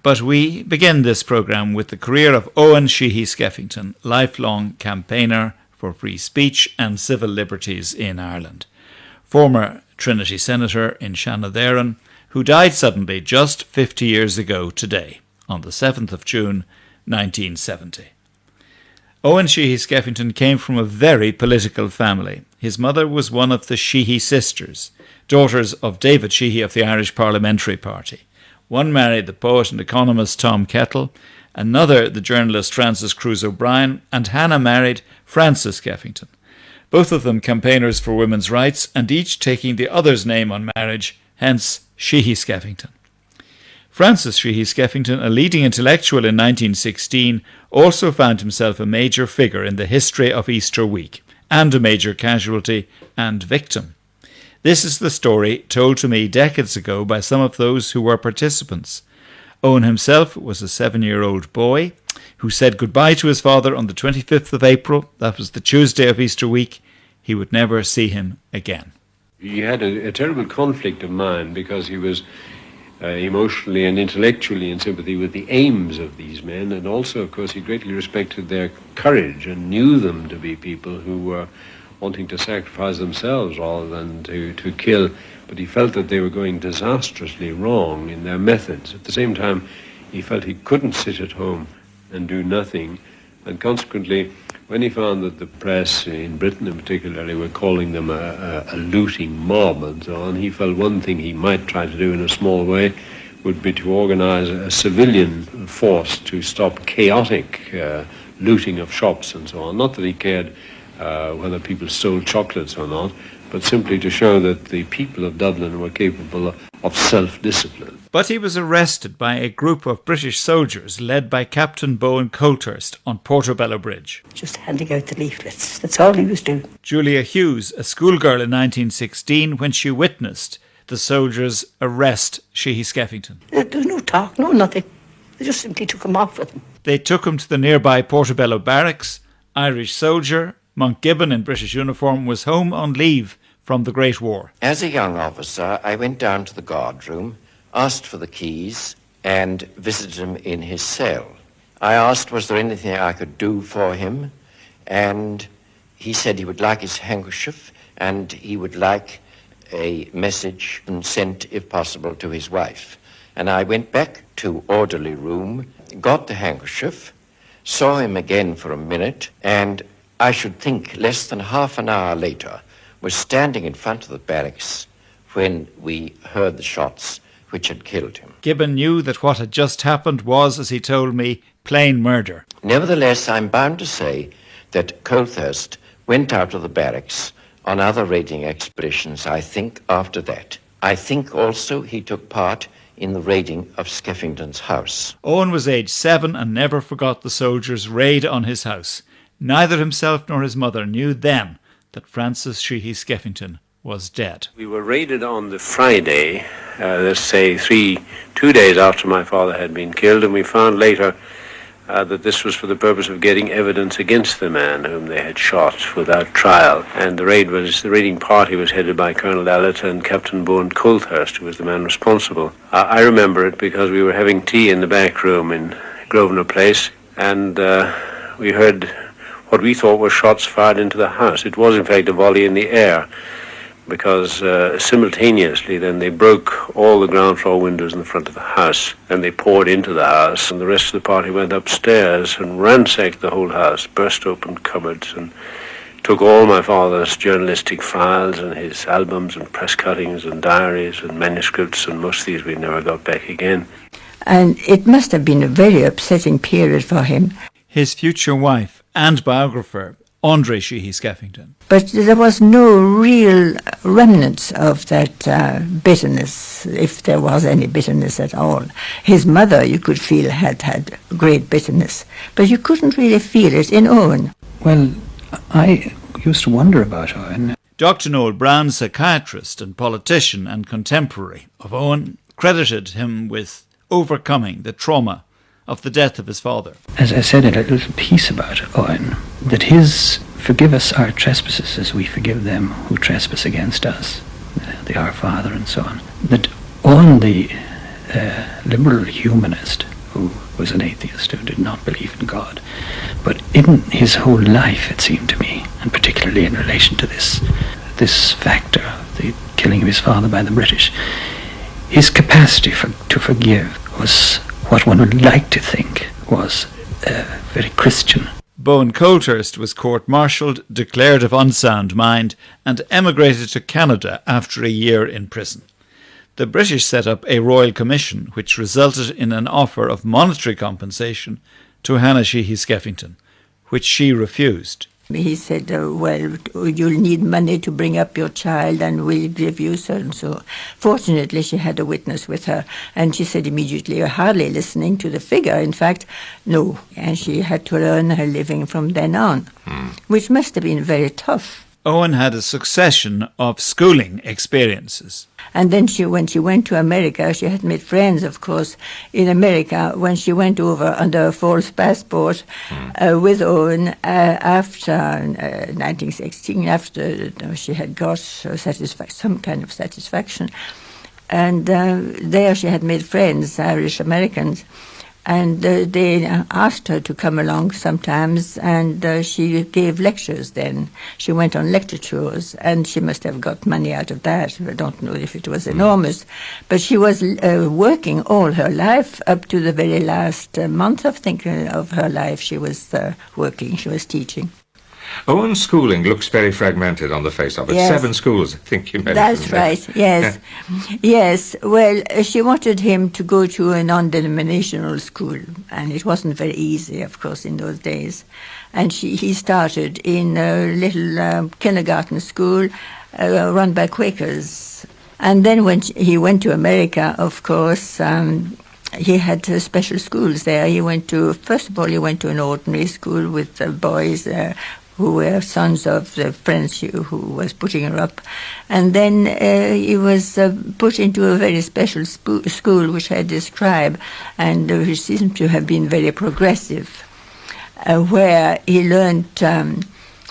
but we begin this programme with the career of Owen Sheehy Skeffington, lifelong campaigner for free speech and civil liberties in Ireland. Former Trinity Senator in Shannon, who died suddenly just 50 years ago today, on the 7th of June 1970. Owen Sheehy Skeffington came from a very political family. His mother was one of the Sheehy sisters, daughters of David Sheehy of the Irish Parliamentary Party. One married the poet and economist Tom Kettle, another the journalist Frances Cruz O'Brien, and Hannah married Francis Skeffington. Both of them campaigners for women's rights, and each taking the other's name on marriage, hence Sheehy Skeffington. Francis Sheehy Skeffington, a leading intellectual in 1916, also found himself a major figure in the history of Easter week, and a major casualty and victim. This is the story told to me decades ago by some of those who were participants. Owen himself was a 7-year-old boy who said goodbye to his father on the 25th of April, that was the Tuesday of Easter week. He would never see him again. He had a terrible conflict of mind because he was emotionally and intellectually in sympathy with the aims of these men, and also, of course, he greatly respected their courage and knew them to be people who were wanting to sacrifice themselves rather than to kill, but he felt that they were going disastrously wrong in their methods. At the same time, he felt he couldn't sit at home and do nothing, and consequently, when he found that the press, in Britain in particular, were calling them a looting mob and so on, he felt one thing he might try to do in a small way would be to organize a civilian force to stop chaotic looting of shops and so on. Not that he cared whether people stole chocolates or not, but simply to show that the people of Dublin were capable of self-discipline. But he was arrested by a group of British soldiers led by Captain Bowman on Portobello Bridge. Just handing out the leaflets, that's all he was doing. Julia Hughes, a schoolgirl in 1916, when she witnessed the soldiers arrest Sheehy Skeffington. There was no talk, no nothing. They just simply took him off with them. They took him to the nearby Portobello Barracks. Irish soldier Monk Gibbon in British uniform was home on leave from the Great War. As a young officer, I went down to the guard room, asked for the keys, and visited him in his cell. I asked, was there anything I could do for him? And he said he would like his handkerchief, and he would like a message sent, if possible, to his wife. And I went back to orderly room, got the handkerchief, saw him again for a minute, and I should think less than half an hour later was standing in front of the barracks when we heard the shots which had killed him. Gibbon knew that what had just happened was, as he told me, plain murder. Nevertheless, I'm bound to say that Colthurst went out of the barracks on other raiding expeditions, I think, after that. I think also he took part in the raiding of Skeffington's house. Owen was aged 7 and never forgot the soldiers' raid on his house. Neither himself nor his mother knew then that Francis Sheehy Skeffington was dead. We were raided on the Friday, let's say 2 days after my father had been killed, and we found later that this was for the purpose of getting evidence against the man whom they had shot without trial. And the raiding party was headed by Colonel Allett and Captain Bowman Colthurst, who was the man responsible. I remember it because we were having tea in the back room in Grosvenor Place, and we heard what we thought were shots fired into the house. It was in fact a volley in the air, because simultaneously then they broke all the ground floor windows in the front of the house, and they poured into the house, and the rest of the party went upstairs and ransacked the whole house, burst open cupboards, and took all my father's journalistic files and his albums and press cuttings and diaries and manuscripts, and most of these we never got back again. And it must have been a very upsetting period for him. His future wife and biographer, Andre Sheehy Skeffington. But there was no real remnants of that bitterness, if there was any bitterness at all. His mother, you could feel, had great bitterness, but you couldn't really feel it in Owen. Well, I used to wonder about Owen. Dr. Noel Brown, psychiatrist and politician and contemporary of Owen, credited him with overcoming the trauma of the death of his father. As I said in a little piece about Owen, that his "forgive us our trespasses as we forgive them who trespass against us," the Our Father and so on, that on the liberal humanist who was an atheist, who did not believe in God. But in his whole life, it seemed to me, and particularly in relation to this factor, the killing of his father by the British, his capacity to forgive was what one would like to think was very Christian. Bowen Colthurst was court-martialled, declared of unsound mind, and emigrated to Canada after a year in prison. The British set up a royal commission which resulted in an offer of monetary compensation to Hannah Sheehy Skeffington, which she refused. He said, well, you'll need money to bring up your child and we'll give you so and so. Fortunately, she had a witness with her, and she said immediately, hardly listening to the figure, in fact, no. And she had to earn her living from then on, which must have been very tough. Owen had a succession of schooling experiences. And then when she went to America, she had made friends, of course, in America when she went over under a false passport with Owen after 1916, after she had got some kind of satisfaction. And there she had made friends, Irish-Americans. And they asked her to come along sometimes, and she gave lectures then. She went on lecture tours, and she must have got money out of that. I don't know if it was enormous. But she was working all her life, up to the very last month of her life. She was working, she was teaching. Owen's schooling looks very fragmented on the face of it. Yes. 7 schools, I think you mentioned. That's right, yes. Yes, well, she wanted him to go to a non-denominational school, and it wasn't very easy, of course, in those days. And he started in a little kindergarten school run by Quakers. And then when he went to America, of course, he had special schools there. First of all, he went to an ordinary school with boys who were sons of the friends who was putting her up. And then he was put into a very special school, which I describe, and which seems to have been very progressive, where he learned.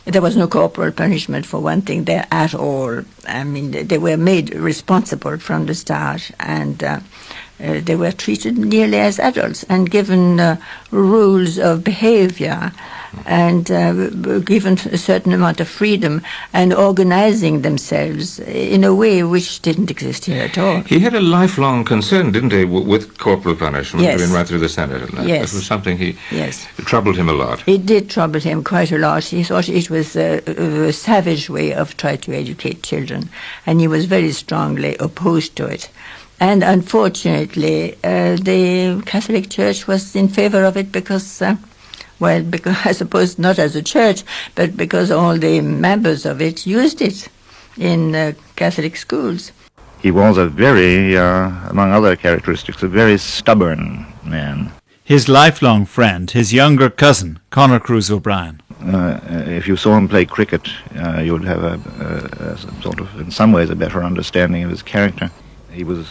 There was no corporal punishment, for one thing, there at all. I mean, they were made responsible from the start, and they were treated nearly as adults and given rules of behavior and given a certain amount of freedom and organizing themselves in a way which didn't exist here at all. He had a lifelong concern, didn't he, with corporal punishment? Yes. Right through the Senate. And that. Yes. That was something it troubled him a lot. It did trouble him quite a lot. He thought it was a savage way of trying to educate children, and he was very strongly opposed to it. And unfortunately, the Catholic Church was in favor of it because I suppose not as a church, but because all the members of it used it in Catholic schools. He was a very, among other characteristics, a very stubborn man. His lifelong friend, his younger cousin, Conor Cruise O'Brien. If you saw him play cricket, you would have a sort of, in some ways, a better understanding of his character. He was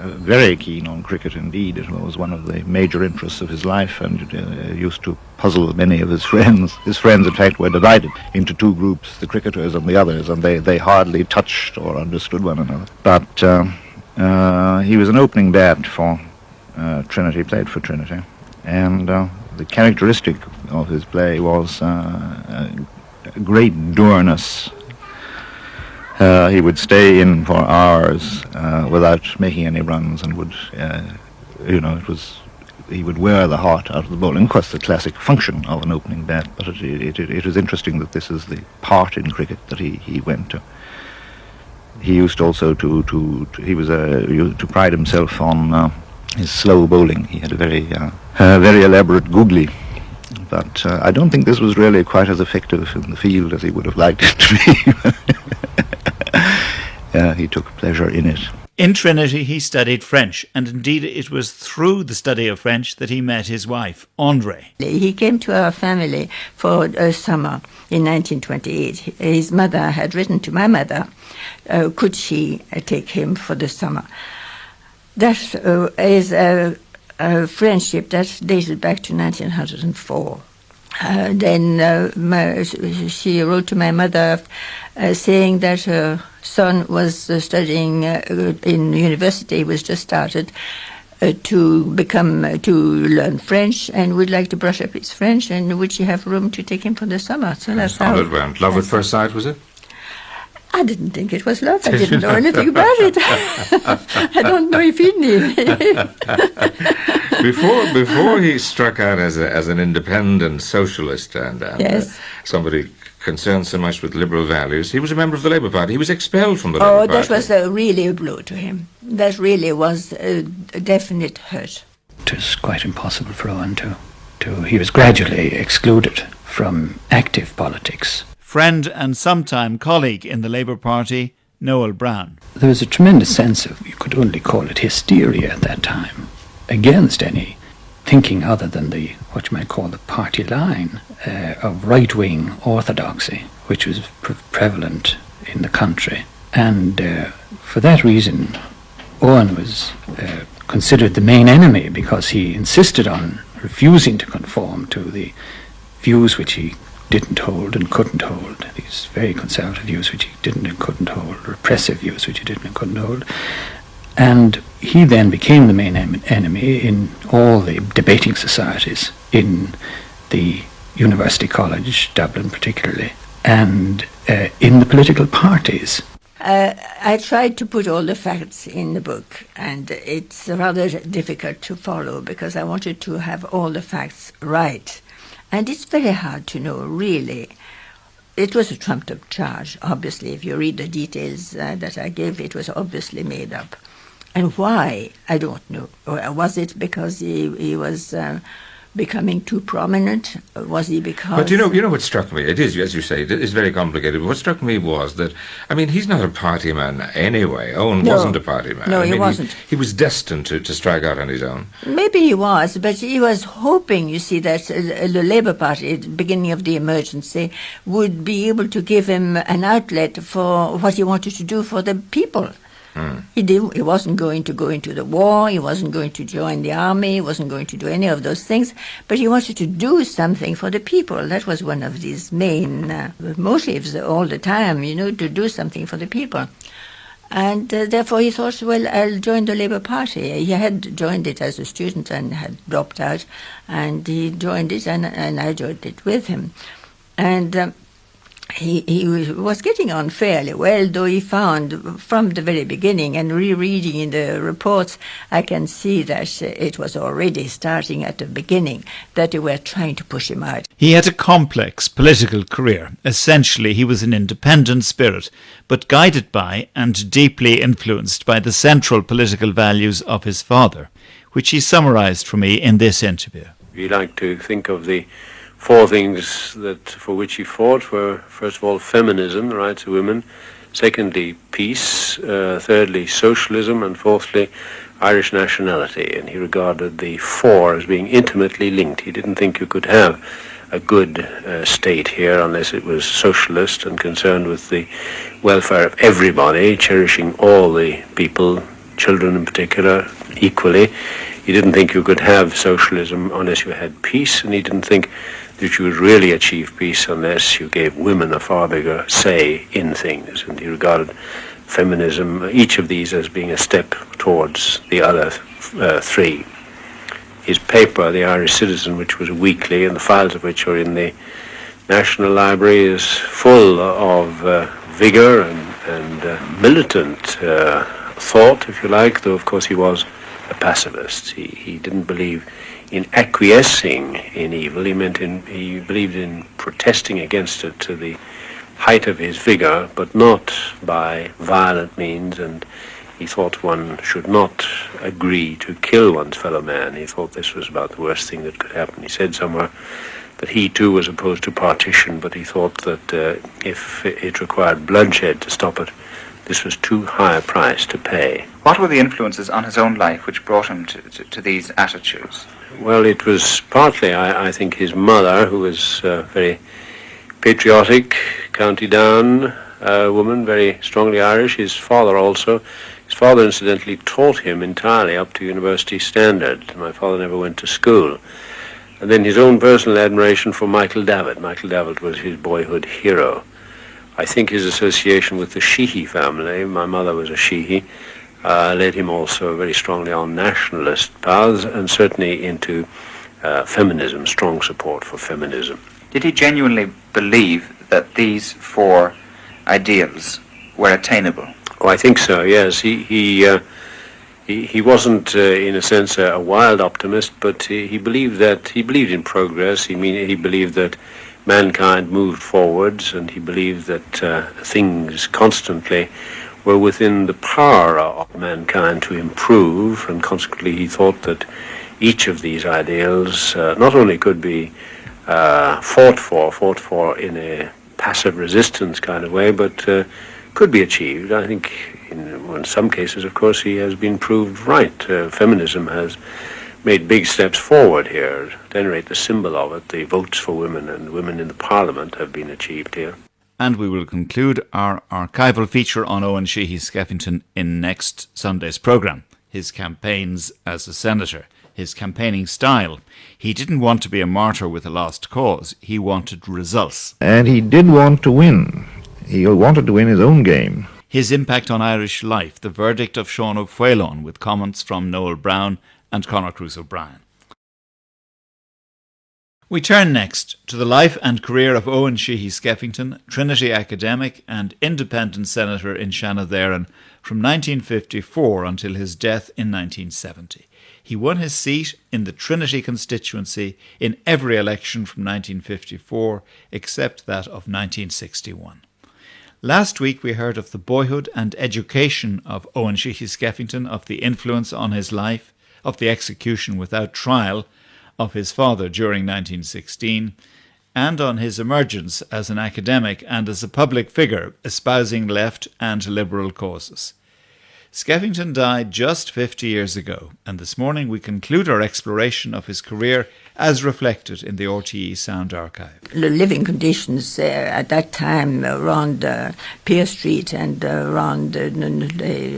very keen on cricket indeed. It was one of the major interests of his life, and used to puzzle many of his friends. His friends, in fact, were divided into 2 groups, the cricketers and the others, and they hardly touched or understood one another. But he was an opening bat for Trinity, played for Trinity, and the characteristic of his play was a great dourness. He would stay in for hours without making any runs, and would, he would wear the heart out of the ball. And of course, the classic function of an opening bat. But it is interesting that this is the part in cricket that he went to. He used also to pride himself on his slow bowling. He had a very elaborate googly. But I don't think this was really quite as effective in the field as he would have liked it to be. He took pleasure in it. In Trinity he studied French, and indeed it was through the study of French that he met his wife, André. He came to our family for a summer in 1928. His mother had written to my mother, could she take him for the summer. That is a friendship that dated back to 1904. Then she wrote to my mother saying that her son was studying in university, was just started, to learn French, and would like to brush up his French, and would she have room to take him for the summer? So that's how it went. Love at first sight, was it? I didn't think it was love. I didn't know anything about it. I don't know if he knew. Before he struck out as an independent socialist and Yes. Somebody concerned so much with liberal values, he was a member of the Labour Party. He was expelled from the Labour Party. Oh, that was really a blow to him. That really was a definite hurt. It was quite impossible for Owen to he was gradually excluded from active politics. Friend and sometime colleague in the Labour Party, Noel Brown. There was a tremendous sense of, you could only call it hysteria at that time, against any thinking other than what you might call the party line of right-wing orthodoxy, which was prevalent in the country. And for that reason, Owen was considered the main enemy, because he insisted on refusing to conform to the views which he didn't hold and couldn't hold, these very conservative views which he didn't and couldn't hold, repressive views which he didn't and couldn't hold. And he then became the main enemy in all the debating societies, in the University College, Dublin particularly, and in the political parties. I tried to put all the facts in the book, and it's rather difficult to follow because I wanted to have all the facts right. And it's very hard to know, really. It was a trumped-up charge, obviously. If you read the details that I gave, it was obviously made up. And why? I don't know. Was it because he was becoming too prominent? Was he because... But you know what struck me? It is, as you say, it is very complicated. But what struck me was that, I mean, he's not a party man anyway. Owen wasn't a party man. No, he wasn't. He was destined to strike out on his own. Maybe he was, but he was hoping, you see, that the Labour Party, at the beginning of the emergency, would be able to give him an outlet for what he wanted to do for the people. He wasn't going to go into the war, he wasn't going to join the army, he wasn't going to do any of those things, but he wanted to do something for the people. That was one of his main motives all the time, to do something for the people. And therefore he thought, well, I'll join the Labour Party. He had joined it as a student and had dropped out, and he joined it, and I joined it with him. And he was getting on fairly well, though he found from the very beginning, and rereading in the reports, I can see that it was already starting at the beginning, that they were trying to push him out. He had a complex political career. Essentially, he was an independent spirit, but guided by and deeply influenced by the central political values of his father, which he summarised for me in this interview. We like to think of the four things for which he fought were, first of all, feminism, the rights of women, secondly, peace, thirdly, socialism, and fourthly, Irish nationality. And he regarded the four as being intimately linked. He didn't think you could have a good state here unless it was socialist and concerned with the welfare of everybody, cherishing all the people, children in particular, equally. He didn't think you could have socialism unless you had peace, and he didn't think that you would really achieve peace unless you gave women a far bigger say in things. And he regarded feminism, each of these, as being a step towards the other three. His paper, The Irish Citizen, which was a weekly, and the files of which are in the National Library, is full of vigour and militant thought, if you like, though of course he was a pacifist. He didn't believe in acquiescing in evil. He believed in protesting against it to the height of his vigor, but not by violent means, and he thought one should not agree to kill one's fellow man. He thought this was about the worst thing that could happen. He said somewhere that he too was opposed to partition, but he thought that if it required bloodshed to stop it, this was too high a price to pay. What were the influences on his own life which brought him to these attitudes? Well, it was partly, I think, his mother, who was very patriotic, County Down woman, very strongly Irish. His father also. His father, incidentally, taught him entirely up to university standard. My father never went to school. And then his own personal admiration for Michael Davitt. Michael Davitt was his boyhood hero. I think his association with the Sheehy family, my mother was a Sheehy, led him also very strongly on nationalist paths and certainly into feminism, strong support for feminism. Did he genuinely believe that these four ideals were attainable? Oh, I think so, yes. He wasn't, in a sense, a wild optimist, but he believed in progress. He believed that mankind moved forwards, and he believed that things constantly were within the power of mankind to improve, and consequently he thought that each of these ideals not only could be fought for in a passive resistance kind of way, but could be achieved. I think in some cases, of course, he has been proved right. Feminism has made big steps forward here. At any rate, the symbol of it, the votes for women and women in the Parliament, have been achieved here. And we will conclude our archival feature on Owen Sheehy Skeffington in next Sunday's programme. His campaigns as a senator, his campaigning style. He didn't want to be a martyr with a lost cause. He wanted results. And he did want to win. He wanted to win his own game. His impact on Irish life, the verdict of Sean O'Fuelon, with comments from Noel Brown and Conor Cruise O'Brien. We turn next to the life and career of Owen Sheehy Skeffington, Trinity academic and independent senator in Shannon from 1954 until his death in 1970. He won his seat in the Trinity constituency in every election from 1954 except that of 1961. Last week we heard of the boyhood and education of Owen Sheehy Skeffington, of the influence on his life, of the execution without trial of his father during 1916, and on his emergence as an academic and as a public figure espousing left and liberal causes. Skeffington died just 50 years ago, and this morning we conclude our exploration of his career as reflected in the RTE Sound Archive. The living conditions at that time around Pier Street and around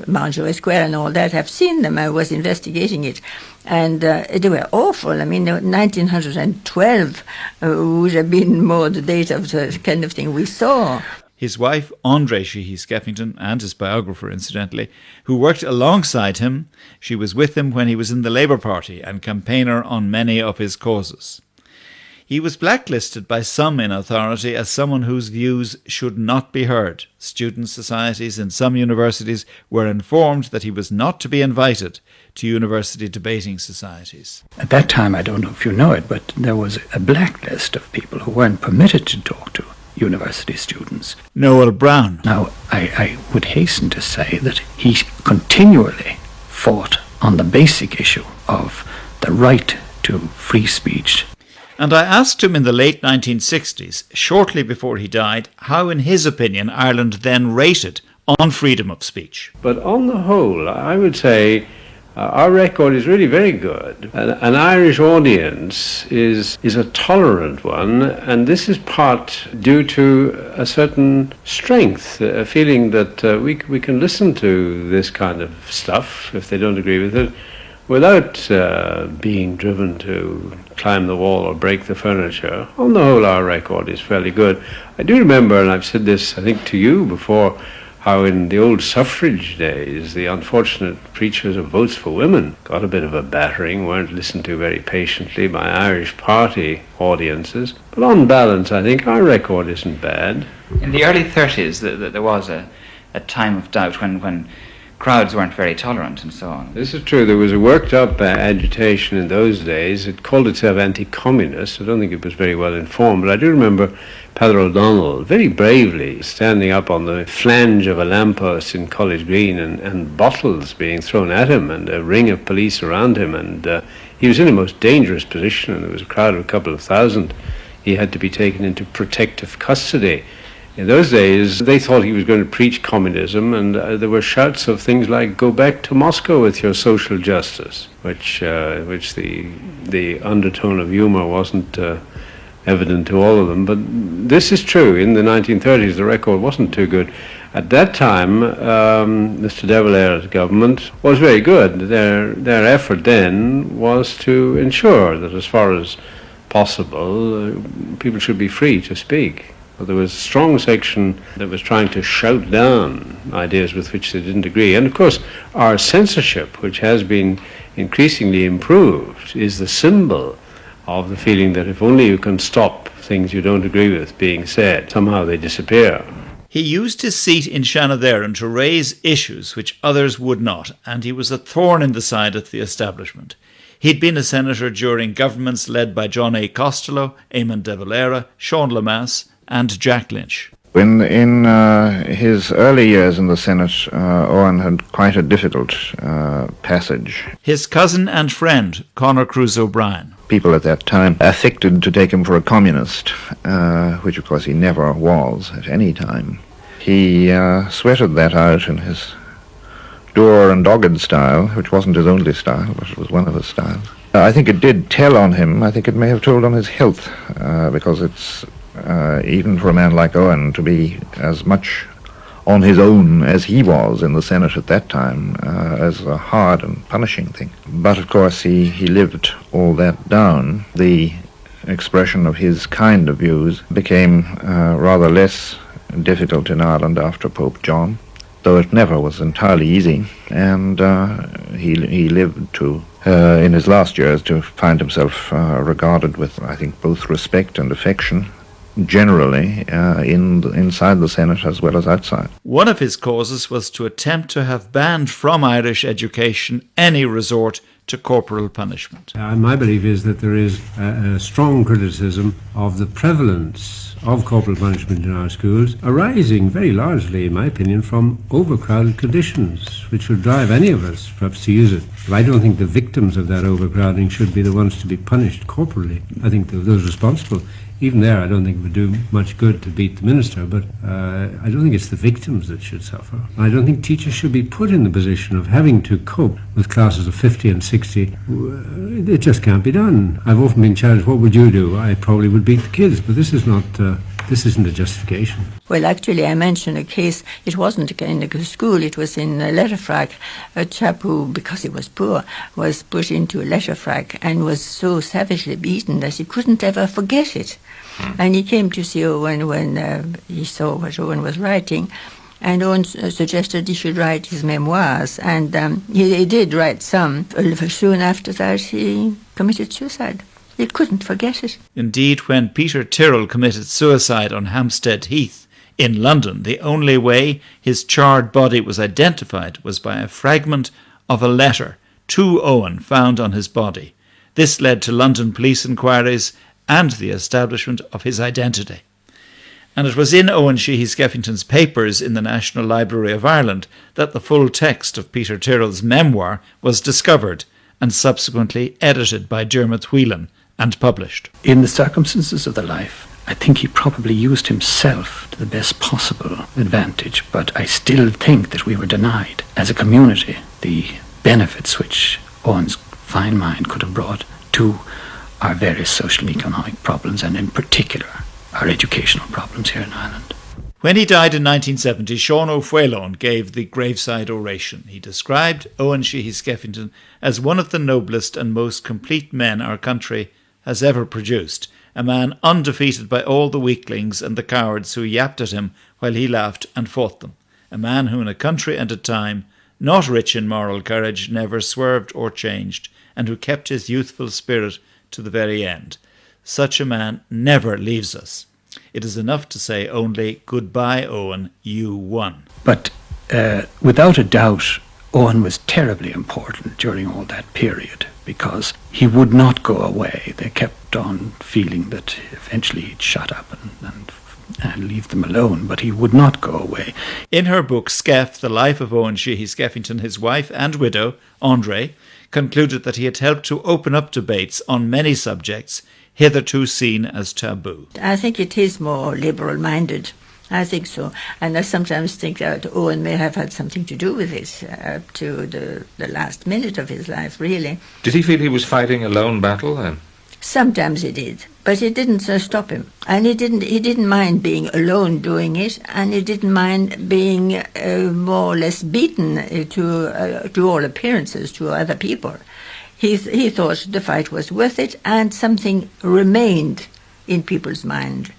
Mountjoy Square and all that, I've seen them. I was investigating it. And they were awful. I mean, 1912 would have been more the date of the kind of thing we saw. His wife, Andre Sheehy Skeffington, and his biographer, incidentally, who worked alongside him, she was with him when he was in the Labour Party and campaigner on many of his causes. He was blacklisted by some in authority as someone whose views should not be heard. Student societies in some universities were informed that he was not to be invited to university debating societies. At that time, I don't know if you know it, but there was a blacklist of people who weren't permitted to talk to university students. Noel Brown. Now, I would hasten to say that he continually fought on the basic issue of the right to free speech. And I asked him in the late 1960s, shortly before he died, how in his opinion Ireland then rated on freedom of speech. But on the whole, I would say our record is really very good. An Irish audience is a tolerant one, and this is part due to a certain strength, a feeling that we can listen to this kind of stuff, if they don't agree with it, without being driven to climb the wall or break the furniture. On the whole, our record is fairly good. I do remember, and I've said this, I think, to you before, how in the old suffrage days, the unfortunate preachers of votes for women got a bit of a battering, weren't listened to very patiently by Irish party audiences. But on balance, I think our record isn't bad. In the early 30s, there was a time of doubt when crowds weren't very tolerant and so on. This is true. There was a worked-up agitation in those days. It called itself anti-communist. I don't think it was very well informed, but I do remember Peadar O'Donnell very bravely standing up on the flange of a lamppost in College Green and bottles being thrown at him and a ring of police around him, and he was in a most dangerous position, and there was a crowd of a couple of thousand. He had to be taken into protective custody. In those days, they thought he was going to preach communism, and there were shouts of things like, "Go back to Moscow with your social justice," which the undertone of humor wasn't evident to all of them. But this is true. In the 1930s, the record wasn't too good. At that time, Mr. De Valera's government was very good. Their effort then was to ensure that, as far as possible, people should be free to speak. But there was a strong section that was trying to shout down ideas with which they didn't agree. And of course, our censorship, which has been increasingly improved, is the symbol of the feeling that if only you can stop things you don't agree with being said, somehow they disappear. He used his seat in Shannon to raise issues which others would not, and he was a thorn in the side of the establishment. He'd been a senator during governments led by John A. Costello, Eamon de Valera, Sean Lemass and Jack Lynch. When in his early years in the Senate, Owen had quite a difficult passage. His cousin and friend, Conor Cruise O'Brien. People at that time affected to take him for a communist, which of course he never was at any time. He sweated that out in his dour and dogged style, which wasn't his only style, but it was one of his styles. I think it did tell on him. I think it may have told on his health, because it's even for a man like Owen to be as much on his own as he was in the Senate at that time as a hard and punishing thing. But of course he lived all that down. The expression of his kind of views became rather less difficult in Ireland after Pope John, though it never was entirely easy, and he lived to, in his last years, to find himself regarded with, I think, both respect and affection, generally, inside the Senate as well as outside. One of his causes was to attempt to have banned from Irish education any resort to corporal punishment. My belief is that there is a strong criticism of the prevalence of corporal punishment in our schools, arising very largely, in my opinion, from overcrowded conditions, which would drive any of us perhaps to use it. But I don't think the victims of that overcrowding should be the ones to be punished corporally. I think those responsible, even there, I don't think it would do much good to beat the minister, but I don't think it's the victims that should suffer. I don't think teachers should be put in the position of having to cope with classes of 50 and 60. It just can't be done. I've often been challenged, what would you do? I probably would beat the kids, but this isn't a justification. Well, actually, I mentioned a case. It wasn't in a school, it was in Letterfrack. A chap who, because he was poor, was put into a letterfrack and was so savagely beaten that he couldn't ever forget it. And he came to see Owen when he saw what Owen was writing, and Owen suggested he should write his memoirs, and he did write some. Soon after that, he committed suicide. He couldn't forget it. Indeed, when Peter Tyrrell committed suicide on Hampstead Heath in London, the only way his charred body was identified was by a fragment of a letter to Owen found on his body. This led to London police inquiries and the establishment of his identity. And it was in Owen Sheehy Skeffington's papers in the National Library of Ireland that the full text of Peter Tyrrell's memoir was discovered and subsequently edited by Dermot Whelan and published. In the circumstances of the life, I think he probably used himself to the best possible advantage, but I still think that we were denied, as a community, the benefits which Owen's fine mind could have brought to our various social and economic problems, and in particular our educational problems here in Ireland. When he died in 1970, Sean O'Fuelone gave the graveside oration. He described Owen Sheehy Skeffington as one of the noblest and most complete men our country has ever produced, a man undefeated by all the weaklings and the cowards who yapped at him while he laughed and fought them, a man who in a country and a time not rich in moral courage never swerved or changed, and who kept his youthful spirit to the very end. Such a man never leaves us. It is enough to say only, goodbye, Owen, you won. But without a doubt, Owen was terribly important during all that period, because he would not go away. They kept on feeling that eventually he'd shut up and leave them alone, but he would not go away. In her book, Skeff, The Life of Owen Sheehy Skeffington, his wife and widow, André, concluded that he had helped to open up debates on many subjects hitherto seen as taboo. I think it is more liberal-minded. I think so. And I sometimes think that Owen may have had something to do with it up to the last minute of his life, really. Did he feel he was fighting a lone battle then? Sometimes he did, but it didn't stop him. And he didn't mind being alone doing it, and he didn't mind being more or less beaten to all appearances to other people. He thought the fight was worth it, and something remained in people's mind.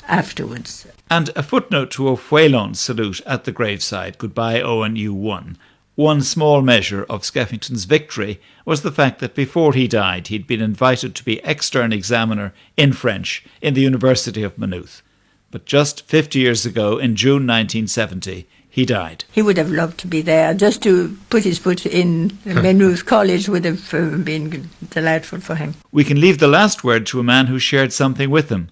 afterwards. And a footnote to O'Whalon's salute at the graveside, "Goodbye, Owen, you won." One small measure of Skeffington's victory was the fact that before he died, he'd been invited to be extern examiner in French in the University of Maynooth. But just 50 years ago, in June 1970, he died. He would have loved to be there. Just to put his foot in Maynooth College would have been delightful for him. We can leave the last word to a man who shared something with him.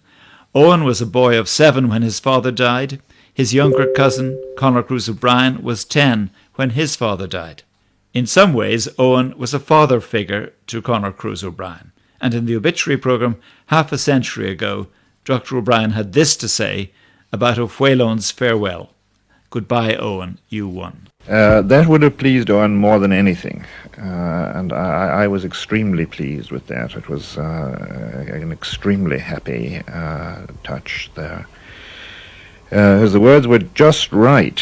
Owen was a boy of 7 when his father died. His younger cousin, Conor Cruz O'Brien, was 10 when his father died. In some ways, Owen was a father figure to Conor Cruz O'Brien. And in the obituary programme half a century ago, Dr. O'Brien had this to say about O'Whalon's farewell. "Goodbye, Owen, you won." That would have pleased Owen more than anything, and I was extremely pleased with that. It was an extremely happy touch there. As the words were just right.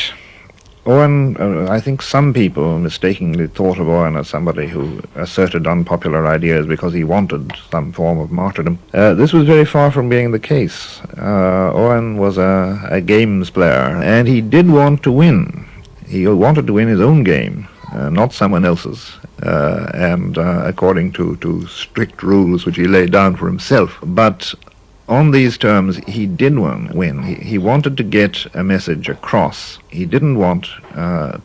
Owen, I think some people mistakenly thought of Owen as somebody who asserted unpopular ideas because he wanted some form of martyrdom. This was very far from being the case. Owen was a games player, and he did want to win. He wanted to win his own game, not someone else's, and according to strict rules which he laid down for himself. But on these terms, he did win. He wanted to get a message across. He didn't want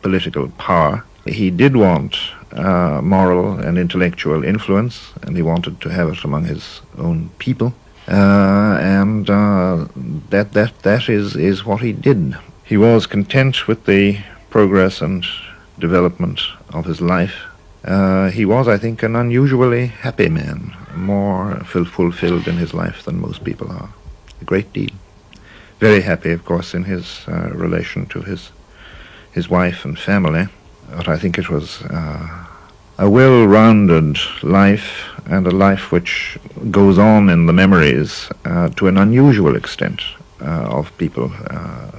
political power. He did want moral and intellectual influence, and he wanted to have it among his own people. And that is what he did. He was content with the progress and development of his life. He was, I think, an unusually happy man, more fulfilled in his life than most people are. A great deal. Very happy, of course, in his relation to his wife and family. But I think it was a well-rounded life, and a life which goes on in the memories to an unusual extent of people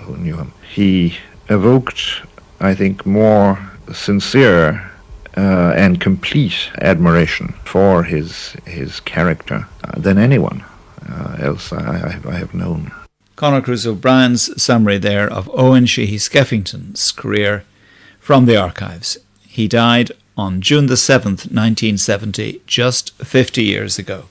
who knew him. He evoked, I think, more sincere and complete admiration for his character than anyone else I have known. Conor Cruz O'Brien's summary there of Owen Sheehy Skeffington's career from the archives. He died on June the 7th, 1970, just 50 years ago.